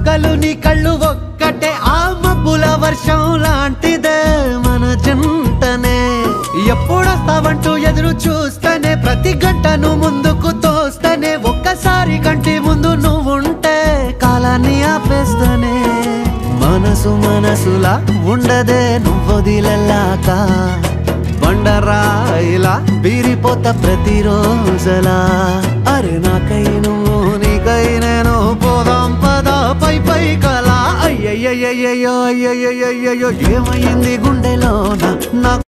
చుక్కలు నీ కళ్ళు ఒక్కటే ఆ మబ్బుల వర్షం లాంటిదే మన జంటనే ఎప్పుడొస్తావంటూ ఎదురు చూస్తేనే ప్రతి గంటను ముందుకు తోస్తేనే ఒక్కసారి కంటి ముందు నువ్వుంటే కాలాన్ని ఆపేస్తేనే మనసు మనసులా ఉండదే నువ్వొదిలెళ్ళాక బండరాయిలా బీరిపోత ప్రతిరోజలా అరే నాకై నువ్వు నీకై నేను పోదాం పదా పై పై కలా అయ్యయ్యయ్యయ్యో అయ్యయ్యయ్యో ఏమైంది గుండెలోన నా